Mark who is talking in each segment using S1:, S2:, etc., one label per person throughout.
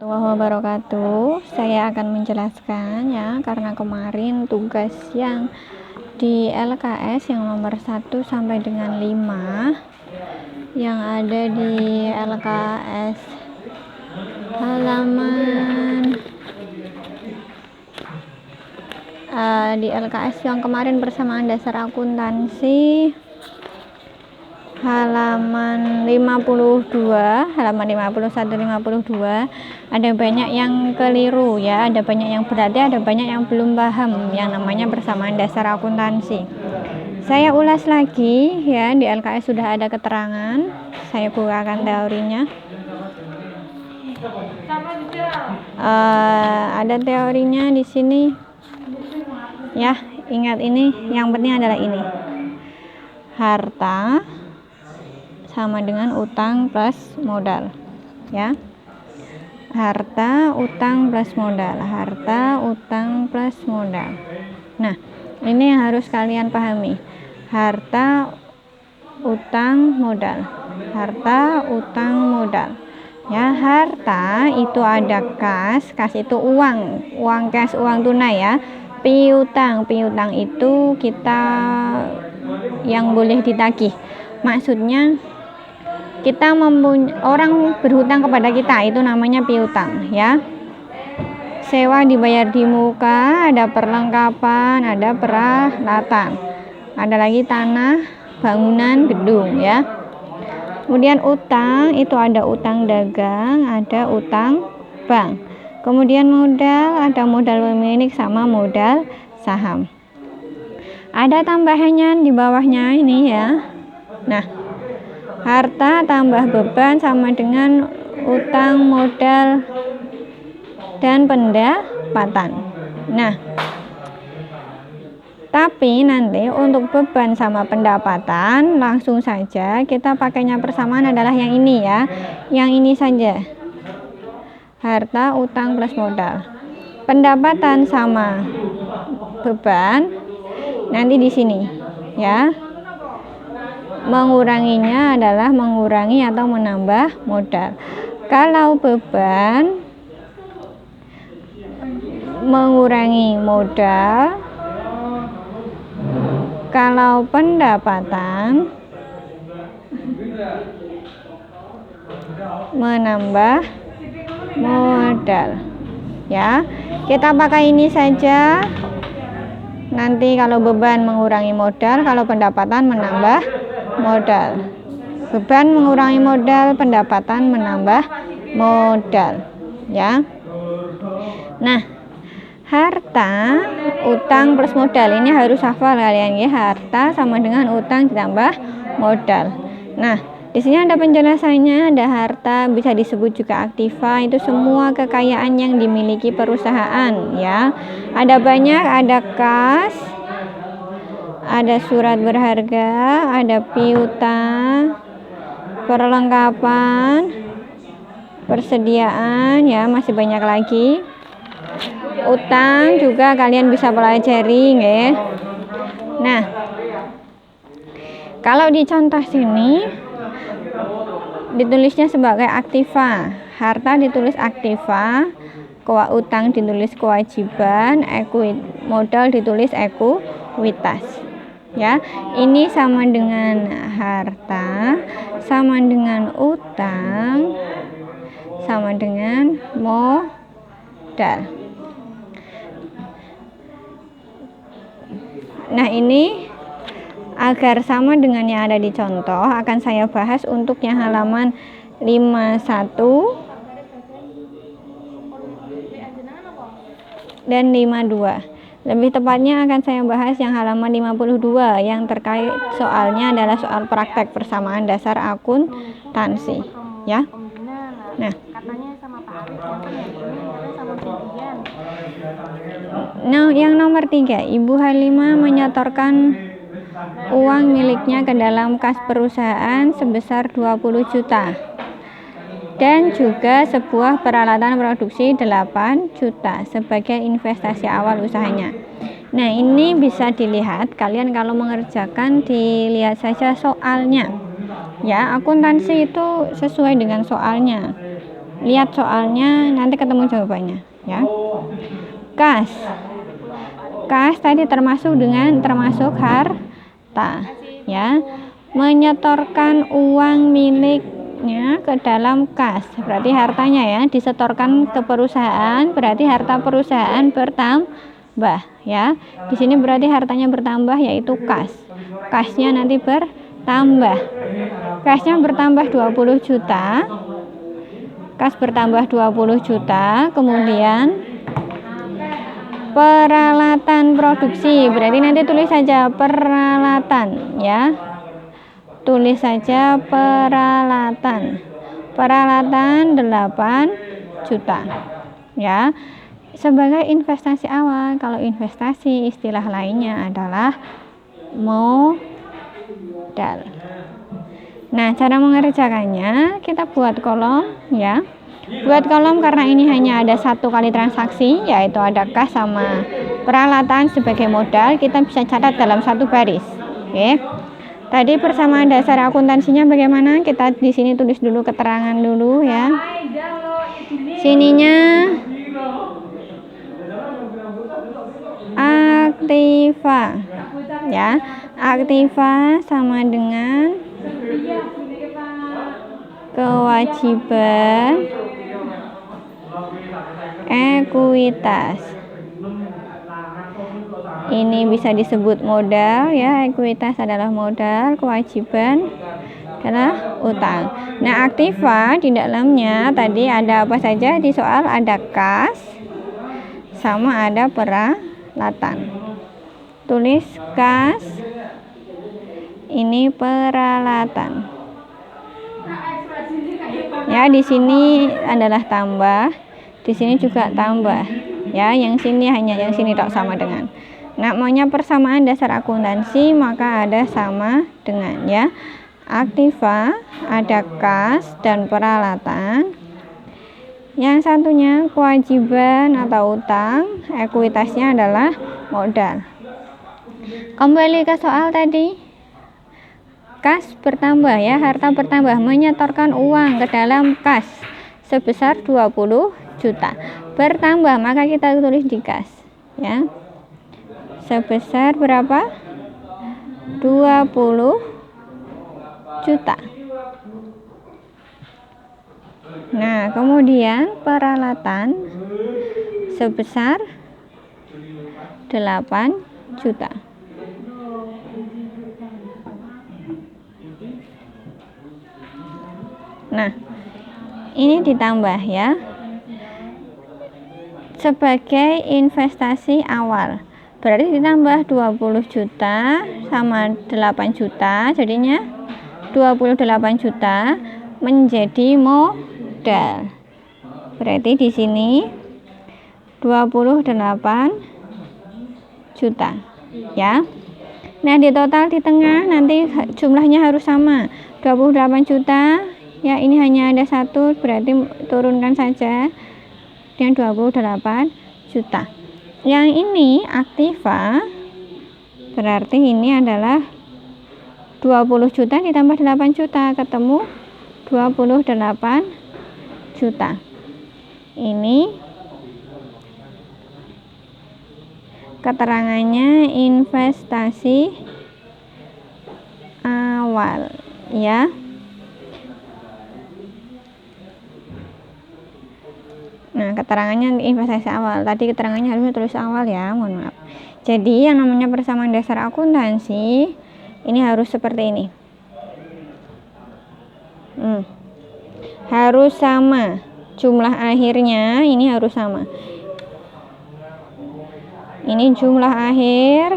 S1: Wabarakatuh. Saya akan menjelaskan ya, karena kemarin tugas yang di LKS yang nomor 1 sampai dengan 5 yang ada di LKS halaman di LKS yang kemarin persamaan dasar akuntansi halaman 51, 52 ada banyak yang keliru ya, ada banyak yang berarti, ada banyak yang belum paham yang namanya persamaan dasar akuntansi. Saya ulas lagi ya, di LKS sudah ada keterangan, saya bukakan teorinya. Ada teorinya di sini ya, ingat ini, yang penting adalah ini, harta sama dengan utang plus modal ya, harta, utang plus modal, harta, utang plus modal. Nah, ini yang harus kalian pahami, harta, utang, modal, harta, utang, modal ya. Harta itu ada kas itu uang cash, uang tunai ya. Piutang itu kita yang boleh ditagih, maksudnya kita orang berhutang kepada kita, itu namanya piutang ya. Sewa dibayar di muka, ada perlengkapan, ada peralatan, ada lagi tanah, bangunan, gedung ya. Kemudian utang itu ada utang dagang, ada utang bank. Kemudian modal, ada modal pemilik sama modal saham. Ada tambahannya di bawahnya ini ya. Nah, harta tambah beban sama dengan utang, modal, dan pendapatan. Nah, tapi nanti untuk beban sama pendapatan langsung saja kita pakainya persamaan adalah yang ini ya, yang ini saja, harta, utang plus modal. Pendapatan sama beban nanti di sini ya, menguranginya adalah mengurangi atau menambah modal. Kalau beban mengurangi modal, kalau pendapatan menambah modal ya. Kita pakai ini saja. Nanti kalau beban mengurangi modal, kalau pendapatan menambah modal. Beban mengurangi modal, pendapatan menambah modal ya. Nah, harta, utang plus modal ini harus hafal kalian ya. Harta sama dengan utang ditambah modal. Nah, di sini ada penjelasannya, ada harta bisa disebut juga aktiva, itu semua kekayaan yang dimiliki perusahaan ya. Ada banyak, ada kas, ada surat berharga, ada piutang, perlengkapan, persediaan ya, masih banyak lagi. Utang juga kalian bisa pelajari ya. Nah, kalau di contoh sini ditulisnya sebagai aktiva, harta ditulis aktiva, utang ditulis kewajiban, modal ditulis ekuitas ya. Ini sama dengan harta, sama dengan utang, sama dengan modal. Nah, ini agar sama dengan yang ada di contoh akan saya bahas untuk yang halaman 51 dan 52. Lebih tepatnya akan saya bahas yang halaman 52 yang terkait soalnya adalah soal praktek persamaan dasar akuntansi ya. Nah, yang nomor 3, Ibu Halimah menyetorkan uang miliknya ke dalam kas perusahaan sebesar 20 juta dan juga sebuah peralatan produksi 8 juta sebagai investasi awal usahanya. Nah, ini bisa dilihat kalian kalau mengerjakan, dilihat saja soalnya ya. Akuntansi itu sesuai dengan soalnya lihat soalnya, nanti ketemu jawabannya ya. Kas tadi termasuk harta ya. Menyetorkan uang miliknya ke dalam kas, berarti hartanya ya disetorkan ke perusahaan, berarti harta perusahaan bertambah ya. Di sini berarti hartanya bertambah, yaitu kas. Kasnya nanti bertambah. Kasnya bertambah 20 juta. Kas bertambah 20 juta. Kemudian peralatan produksi, berarti nanti tulis saja peralatan ya. Tulis saja peralatan 8 juta ya. Sebagai investasi awal. Kalau investasi istilah lainnya adalah modal. Nah, cara mengerjakannya kita buat kolom ya. Buat kolom karena ini hanya ada satu kali transaksi, yaitu ada kas sama peralatan sebagai modal. Kita bisa catat dalam satu baris. Oke. Tadi persamaan dasar akuntansinya bagaimana? Kita di sini tulis dulu keterangan dulu ya. Sininya aktiva ya. Aktiva sama dengan kewajiban ekuitas. Ini bisa disebut modal ya, ekuitas adalah modal, kewajiban adalah utang. Nah, aktiva di dalamnya tadi ada apa saja di soal? Ada kas sama ada peralatan. Tulis kas, ini peralatan. Ya, di sini adalah tambah, di sini juga tambah. Ya, yang sini hanya yang sini tak sama dengan. Nah, maunya persamaan dasar akuntansi, maka ada sama dengan ya. Aktiva, ada kas dan peralatan. Yang satunya kewajiban atau utang, ekuitasnya adalah modal. Kembali ke soal tadi. Kas bertambah ya, harta bertambah, menyetorkan uang ke dalam kas sebesar 20 juta. Bertambah, maka kita tulis di kas ya. Sebesar berapa? 20 juta. Nah, kemudian peralatan sebesar 8 juta. Nah, ini ditambah ya. Sebagai investasi awal. Berarti ditambah 20 juta sama 8 juta, jadinya 28 juta menjadi modal. Berarti di sini 28 juta ya. Nah, di total di tengah nanti jumlahnya harus sama, 28 juta ya. Ini hanya ada satu, berarti turunkan saja dengan 28 juta. Yang ini aktiva, berarti ini adalah 20 juta ditambah 8 juta, ketemu 28 juta. Ini keterangannya investasi awal ya. Nah, keterangannya investasi awal. Tadi keterangannya harusnya tulis awal ya, mohon maaf. Jadi yang namanya persamaan dasar akuntansi ini harus seperti ini. Harus sama. Jumlah akhirnya ini harus sama. Ini jumlah akhir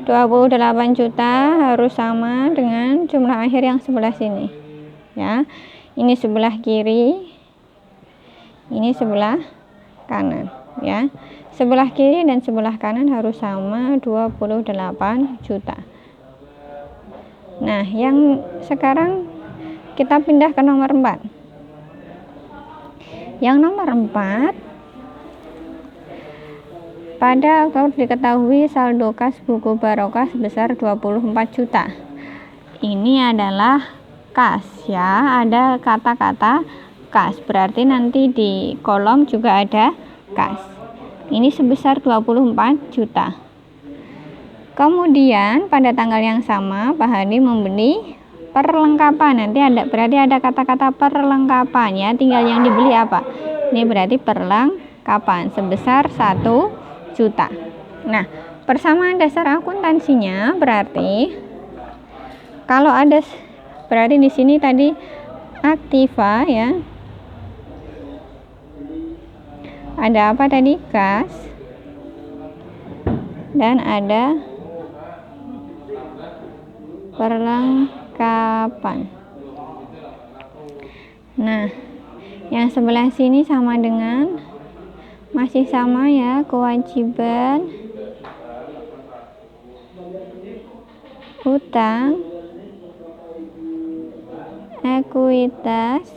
S1: 28 juta harus sama dengan jumlah akhir yang sebelah sini. Ya. Ini sebelah kiri. Ini sebelah kanan ya. Sebelah kiri dan sebelah kanan harus sama 28 juta. Nah, yang sekarang kita pindah ke nomor 4. Yang nomor 4, pada Oktober diketahui saldo kas buku barokah sebesar 24 juta. Ini adalah kas ya, ada kata-kata kas. Berarti nanti di kolom juga ada kas. Ini sebesar 24 juta. Kemudian pada tanggal yang sama Pak Hadi membeli perlengkapan. Nanti berarti ada kata-kata perlengkapan ya. Tinggal yang dibeli apa? Ini berarti perlengkapan sebesar 1 juta. Nah, persamaan dasar akuntansinya berarti kalau ada, berarti di sini tadi aktiva ya. Ada apa tadi? Kas. Dan ada perlengkapan. Nah, yang sebelah sini sama dengan, masih sama ya, kewajiban, utang, ekuitas,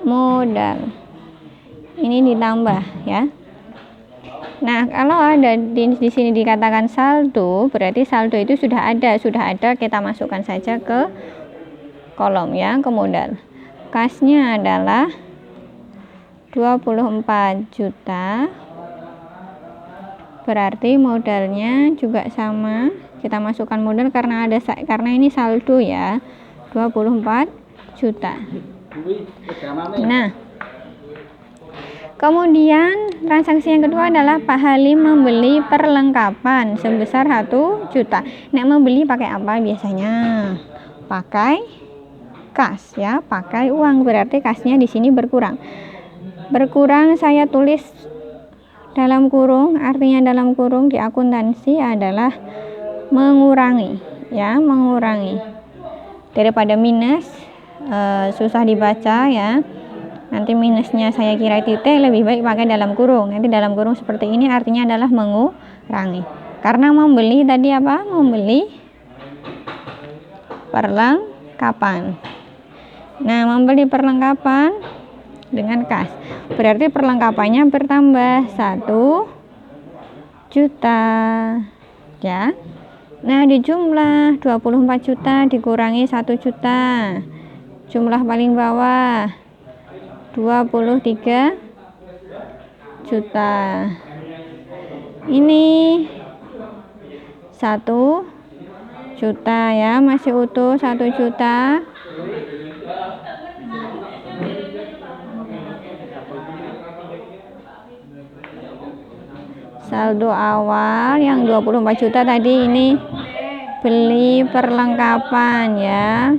S1: modal. Ini ditambah ya. Nah, kalau ada di sini dikatakan saldo, berarti saldo itu sudah ada, kita masukkan saja ke kolom ya, ke modal. Kasnya adalah 24 juta. Berarti modalnya juga sama, kita masukkan modal karena ini saldo ya, 24 juta. Nah, kemudian transaksi yang kedua adalah Pak Halim membeli perlengkapan sebesar 1 juta. Nek membeli pakai apa biasanya? Pakai kas ya, pakai uang. Berarti kasnya di sini berkurang. Berkurang saya tulis dalam kurung, artinya dalam kurung di akuntansi adalah mengurangi ya, mengurangi. Daripada minus susah dibaca ya. Nanti minusnya saya kira titik, lebih baik pakai dalam kurung. Nanti dalam kurung seperti ini artinya adalah mengurangi. Karena membeli tadi apa? Membeli perlengkapan. Nah, membeli perlengkapan dengan kas. Berarti perlengkapannya bertambah 1 juta. Ya. Nah, di jumlah 24 juta dikurangi 1 juta. Jumlah paling bawah 23 juta. Ini 1 juta ya, masih utuh 1 juta. Saldo awal yang 24 juta tadi, ini beli perlengkapan ya.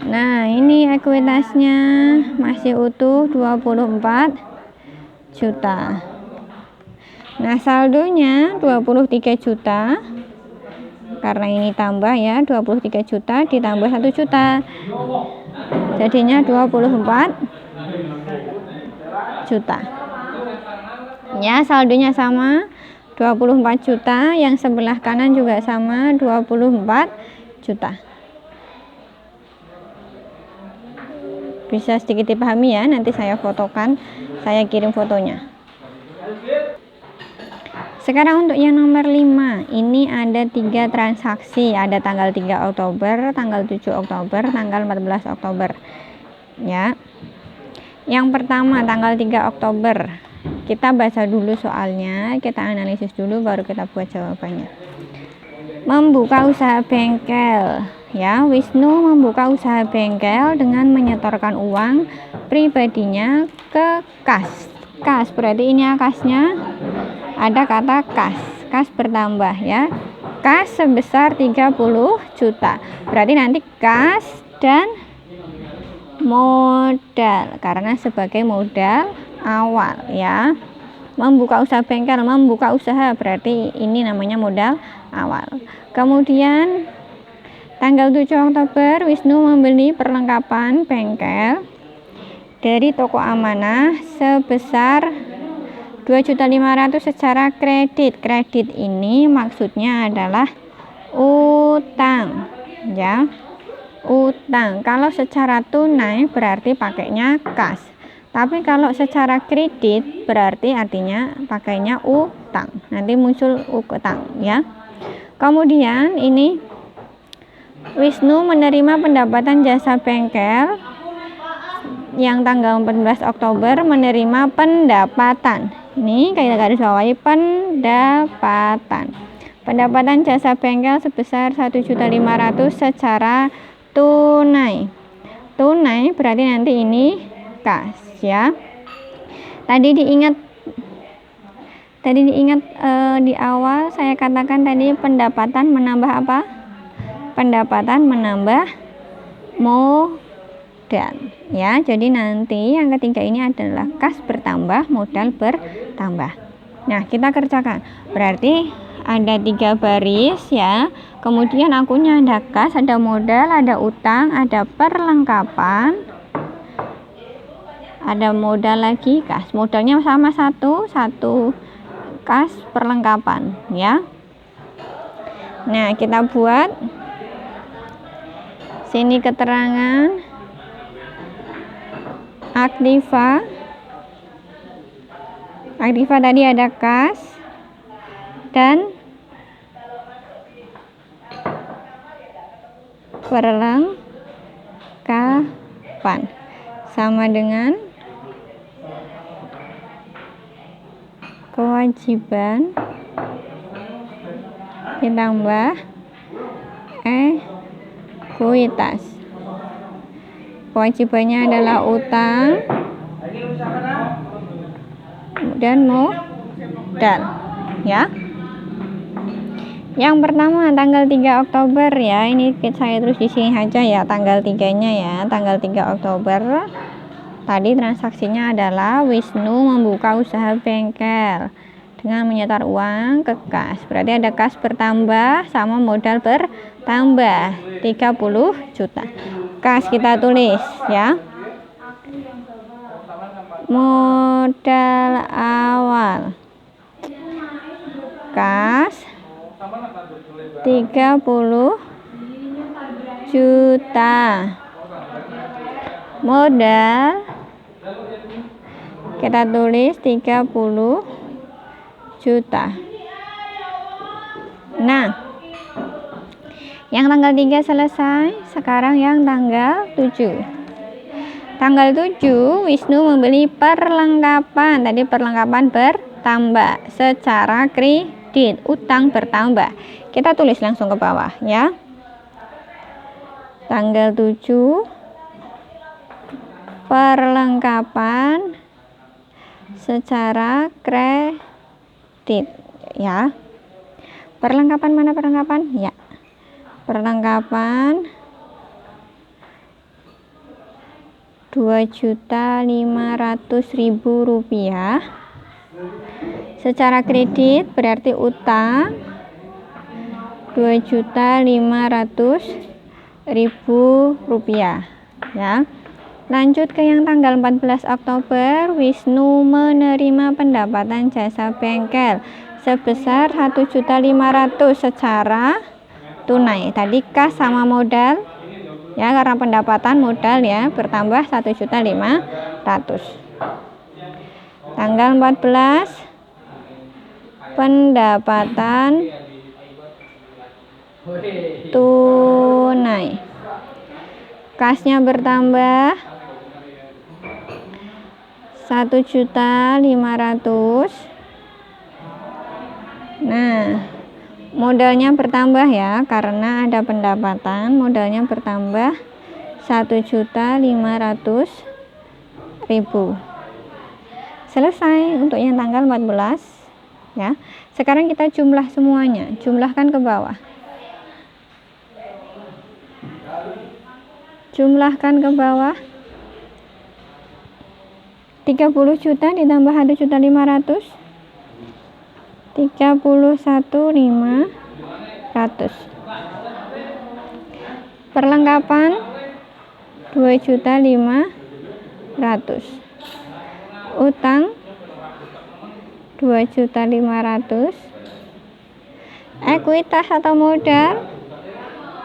S1: Nah, ini ekuitasnya masih utuh 24 juta. Nah, saldonya 23 juta. Karena ini tambah ya, 23 juta ditambah 1 juta. Jadinya 24 juta. Ya, saldonya sama 24 juta, yang sebelah kanan juga sama 24 juta. Bisa sedikit dipahami ya, nanti saya fotokan, saya kirim fotonya. Sekarang untuk yang nomor 5, ini ada 3 transaksi, ada tanggal 3 Oktober, tanggal 7 Oktober, tanggal 14 Oktober. Ya. Yang pertama tanggal 3 Oktober. Kita baca dulu soalnya, kita analisis dulu baru kita buat jawabannya. Membuka usaha bengkel. Ya, Wisnu membuka usaha bengkel dengan menyetorkan uang pribadinya ke kas. Kas berarti ini kasnya ada kata kas. Kas bertambah ya. Kas sebesar 30 juta. Berarti nanti kas dan modal karena sebagai modal awal ya. Membuka usaha bengkel, membuka usaha berarti ini namanya modal awal. Kemudian tanggal 7 Oktober Wisnu membeli perlengkapan bengkel dari toko amanah sebesar 2.500.000 secara kredit. Kredit ini maksudnya adalah utang ya. Utang. Kalau secara tunai berarti pakainya kas. Tapi kalau secara kredit berarti artinya pakainya utang. Nanti muncul utang ya. Kemudian ini Wisnu menerima pendapatan jasa bengkel yang tanggal 14 Oktober menerima pendapatan. Ini kita garis bawahi pendapatan. Pendapatan jasa bengkel sebesar 1.500.000 secara tunai. Tunai berarti nanti ini kas ya. Tadi diingat di awal saya katakan tadi pendapatan menambah apa? Pendapatan menambah modal ya. Jadi nanti yang ketiga ini adalah kas bertambah, modal bertambah. Nah, kita kerjakan. Berarti ada 3 baris ya. Kemudian akunnya ada kas, ada modal, ada utang, ada perlengkapan, ada modal lagi, kas. Modalnya sama satu kas perlengkapan ya. Nah, kita buat sini keterangan aktiva tadi ada kas dan perlengkapan sama dengan kewajiban ditambah ekuitas. Kewajibannya adalah utang dan modal ya. Yang pertama tanggal 3 Oktober ya. Ini saya terus di sini aja ya tanggal 3-nya ya. Tanggal 3 Oktober tadi transaksinya adalah Wisnu membuka usaha bengkel dengan menyetor uang ke kas. Berarti ada kas bertambah sama modal bertambah 30 juta. Kas kita tulis ya. Modal awal kas 30 juta. Modal kita tulis 30 juta. Nah, yang tanggal 3 selesai. Sekarang yang tanggal 7. Tanggal 7 Wisnu membeli perlengkapan. Tadi perlengkapan bertambah secara kredit, utang bertambah. Kita tulis langsung ke bawah ya. Tanggal 7 perlengkapan secara kredit ya. Perlengkapan mana perlengkapan? Ya. Perlengkapan 2.500.000 rupiah secara kredit berarti utang 2.500.000 rupiah ya. Lanjut ke yang tanggal 14 Oktober, Wisnu menerima pendapatan jasa bengkel sebesar 1.500.000 secara tunai. Tadi kas sama modal ya, karena pendapatan modal ya bertambah 1.500.000. Tanggal 14 pendapatan tunai. Kasnya bertambah 1.500.000. Nah, modalnya bertambah ya, karena ada pendapatan, modalnya bertambah 1.500.000. Selesai untuk yang tanggal 14 ya. Sekarang kita jumlah semuanya, jumlahkan ke bawah. Jumlahkan ke bawah. 30 juta ditambah 1.500.000. 31.500. Perlengkapan 2.500.000. Utang 2.500.000. Ekuitas atau modal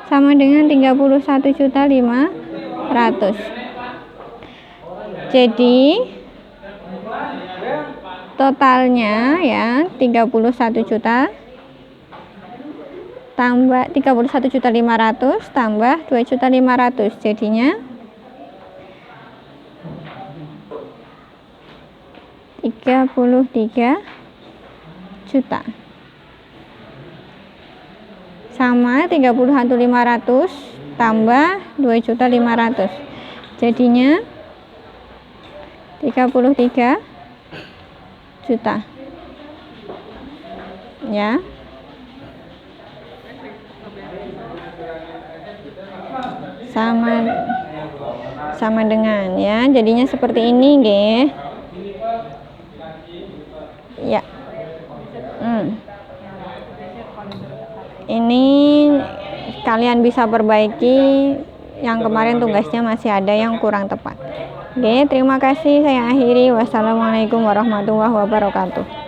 S1: sama dengan 31.500. Jadi totalnya ya 31 juta tambah 31.500 tambah 2.500.000 jadinya 33 juta. Sama 31.500 tambah 2.500.000 jadinya 33 juta ya. Sama dengan ya, jadinya seperti ini nggih ya. Ini kalian bisa perbaiki, yang kemarin tugasnya masih ada yang kurang tepat. Oke, terima kasih, saya akhiri. Wassalamualaikum warahmatullahi wabarakatuh.